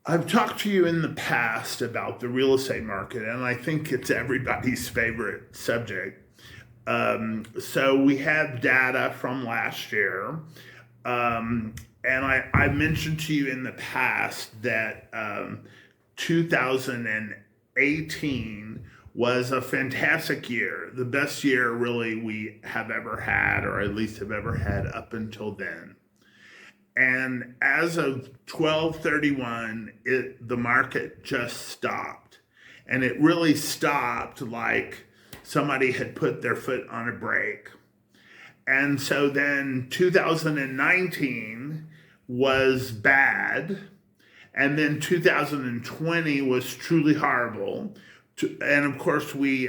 I've talked to you in the past about the real estate market, and I think it's everybody's favorite subject. So we have data from last year, and I mentioned to you in the past that 2018 was a fantastic year, the best year really we have ever had, or at least have ever had up until then. And as of 12/31, the market just stopped. And it really stopped like somebody had put their foot on a brake. And so then 2019 was bad. And then 2020 was truly horrible. And of course, we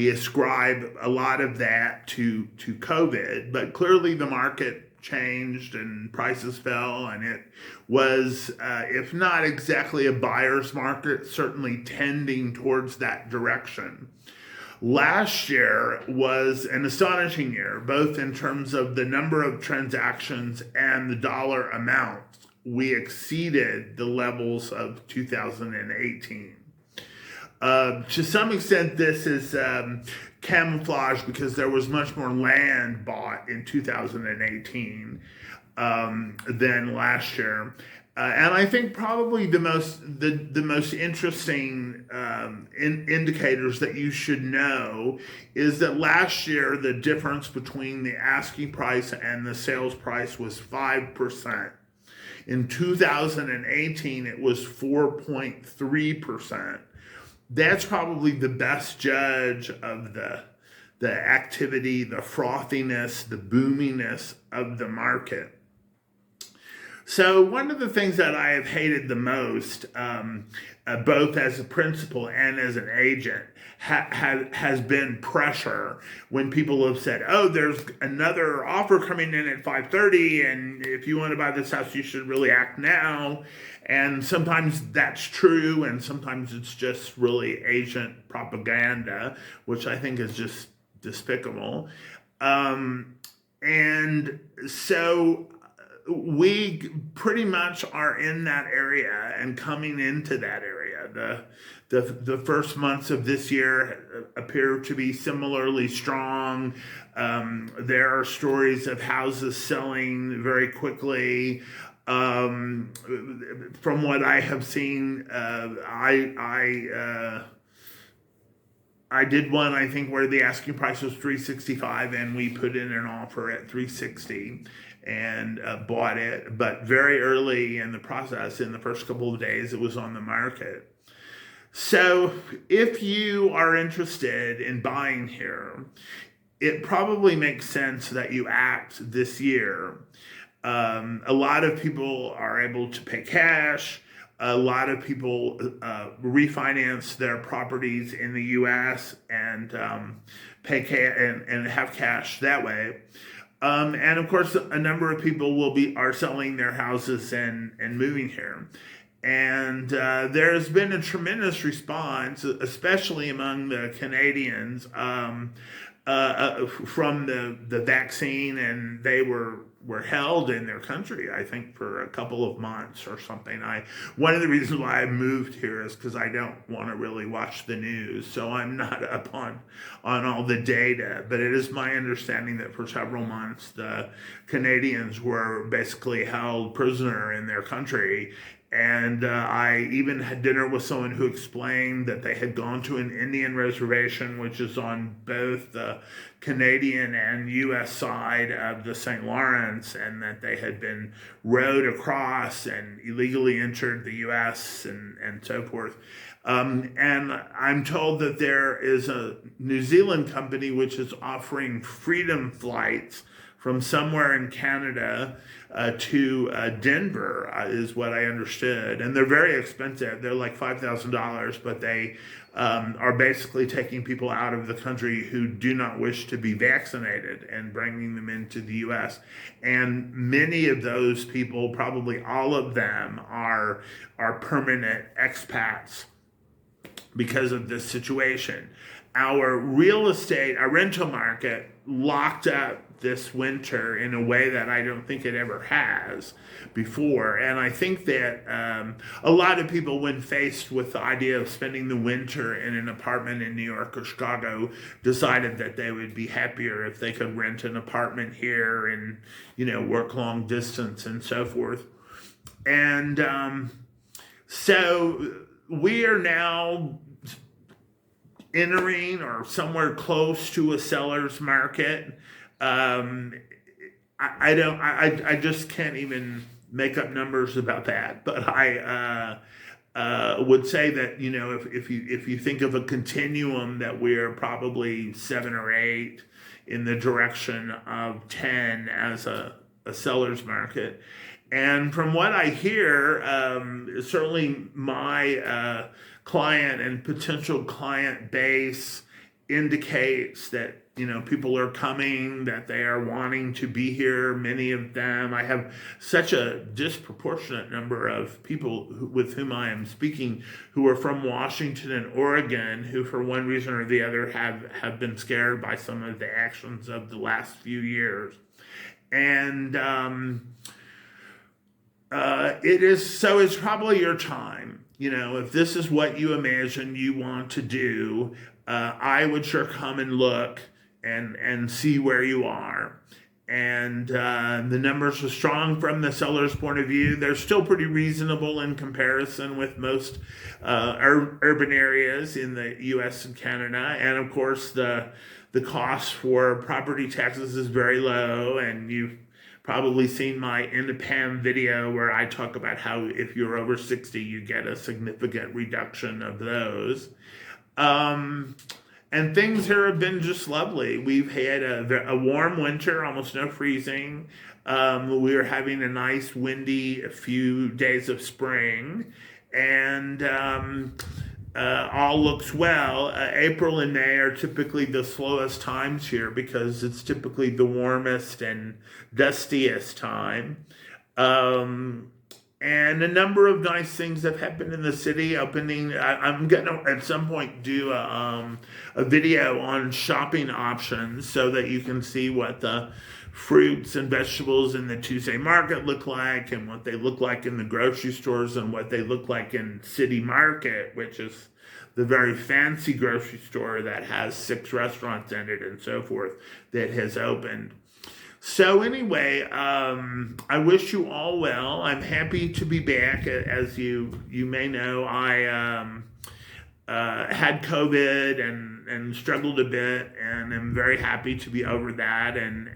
ascribe a lot of that to COVID, but clearly the market changed and prices fell, and it was, if not exactly a buyer's market, certainly tending towards that direction. Last year was an astonishing year, both in terms of the number of transactions and the dollar amount. We exceeded the levels of 2018. To some extent, this is camouflage because there was much more land bought in 2018 than last year. And I think probably the most interesting indicators that you should know is that last year the difference between the asking price and the sales price was 5%. In 2018, it was 4.3%. That's probably the best judge of the activity, the frothiness, the boominess of the market. So one of the things that I have hated the most, both as a principal and as an agent, has been pressure when people have said, "Oh, there's another offer coming in at 5:30, and if you want to buy this house, you should really act now." And sometimes that's true, and sometimes it's just really agent propaganda, which I think is just despicable. And so we pretty much are in that area and coming into that area. The first months of this year appear to be similarly strong. There are stories of houses selling very quickly. From what I have seen, I did one, I think, where the asking price was 365, and we put in an offer at 360 and bought it. But very early in the process, in the first couple of days, it was on the market. So if you are interested in buying here, it probably makes sense that you act this year. A lot of people are able to pay cash. A lot of people refinance their properties in the U.S. and pay and have cash that way. And of course, a number of people are selling their houses and moving here. And there's been a tremendous response, especially among the Canadians, from the vaccine, and they were held in their country, I think, for a couple of months or something. One of the reasons why I moved here is because I don't want to really watch the news, so I'm not up on all the data. But it is my understanding that for several months the Canadians were basically held prisoner in their country. And I even had dinner with someone who explained that they had gone to an Indian reservation, which is on both the Canadian and U.S. side of the St. Lawrence, and that they had been rowed across and illegally entered the U.S. and so forth. And I'm told that there is a New Zealand company which is offering freedom flights from somewhere in Canada to Denver, is what I understood. And they're very expensive. They're like $5,000, but they are basically taking people out of the country who do not wish to be vaccinated and bringing them into the U.S. And many of those people, probably all of them, are permanent expats because of this situation. Our real estate, our rental market, locked up this winter in a way that I don't think it ever has before. And I think that a lot of people, when faced with the idea of spending the winter in an apartment in New York or Chicago, decided that they would be happier if they could rent an apartment here and, work long distance and so forth. And so we are now entering or somewhere close to a seller's market. I just can't even make up numbers about that. But I would say that if you think of a continuum, that we're probably 7 or 8 in the direction of 10 as a seller's market. And from what I hear, certainly my client and potential client base indicates that people are coming, that they are wanting to be here. Many of them, I have such a disproportionate number of people with whom I am speaking who are from Washington and Oregon, who for one reason or the other have been scared by some of the actions of the last few years. And it's probably your time. If this is what you imagine you want to do, I would sure come and look and see where you are. And the numbers are strong from the seller's point of view. They're still pretty reasonable in comparison with most urban areas in the U.S. and Canada. And of course, the cost for property taxes is very low, and you've probably seen my Independent video where I talk about how if you're over 60, you get a significant reduction of those. And things here have been just lovely. We've had a warm winter, almost no freezing. We are having a nice windy few days of spring, and all looks well. April and May are typically the slowest times here because it's typically the warmest and dustiest time. And a number of nice things have happened in the city. I'm going to at some point do a video on shopping options so that you can see what the fruits and vegetables in the Tuesday market look like, and what they look like in the grocery stores, and what they look like in City Market, which is the very fancy grocery store that has 6 restaurants in it and so forth, that has opened. So anyway, I wish you all well. I'm happy to be back. As you may know, I had COVID and struggled a bit, and am very happy to be over that and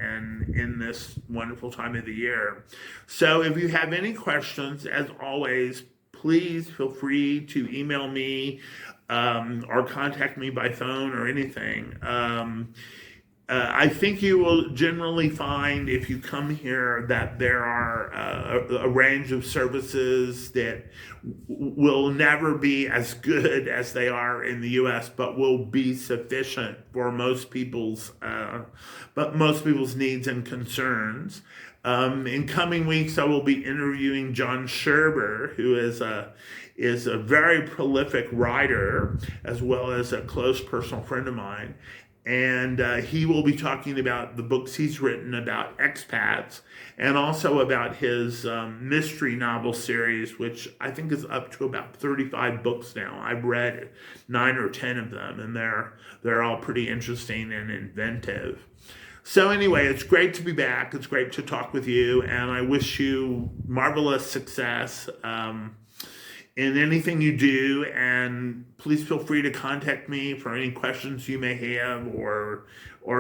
in this wonderful time of the year. So if you have any questions, as always, please feel free to email me or contact me by phone or anything. I think you will generally find, if you come here, that there are a range of services that will never be as good as they are in the U.S., but will be sufficient for most people's needs and concerns. In coming weeks, I will be interviewing John Sherber, who is a very prolific writer, as well as a close personal friend of mine. And he will be talking about the books he's written about expats, and also about his mystery novel series, which I think is up to about 35 books now. I've read 9 or 10 of them, and they're all pretty interesting and inventive. So anyway, it's great to be back. It's great to talk with you, and I wish you marvelous success in anything you do, and please feel free to contact me for any questions you may have or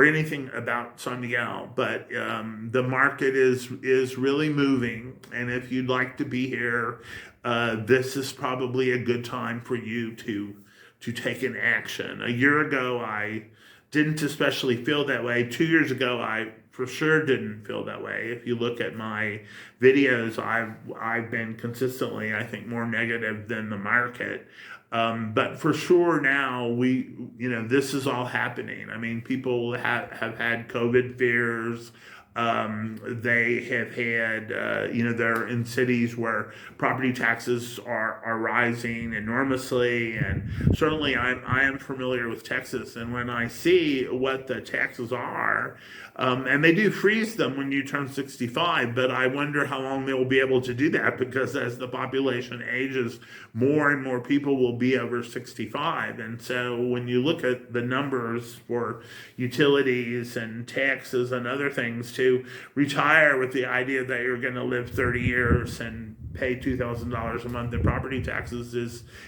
anything about San Miguel. But the market is really moving, and if you'd like to be here, this is probably a good time for you to take an action. A year ago, I didn't especially feel that way. 2 years ago, I for sure didn't feel that way. If you look at my videos, I've been consistently, I think, more negative than the market. But for sure now, this is all happening. I mean, people have had COVID fears. They have had, they're in cities where property taxes are rising enormously. And certainly I am familiar with Texas. And when I see what the taxes are, and they do freeze them when you turn 65, but I wonder how long they will be able to do that, because as the population ages, more and more people will be over 65. And so when you look at the numbers for utilities and taxes and other things, to retire with the idea that you're going to live 30 years and pay $2,000 a month in property taxes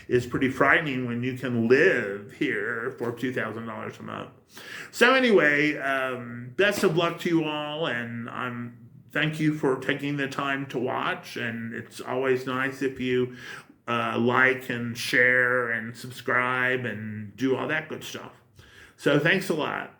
is pretty frightening when you can live here for $2,000 a month. So anyway, best of luck to you all, and thank you for taking the time to watch. And it's always nice if you like and share and subscribe and do all that good stuff. So thanks a lot.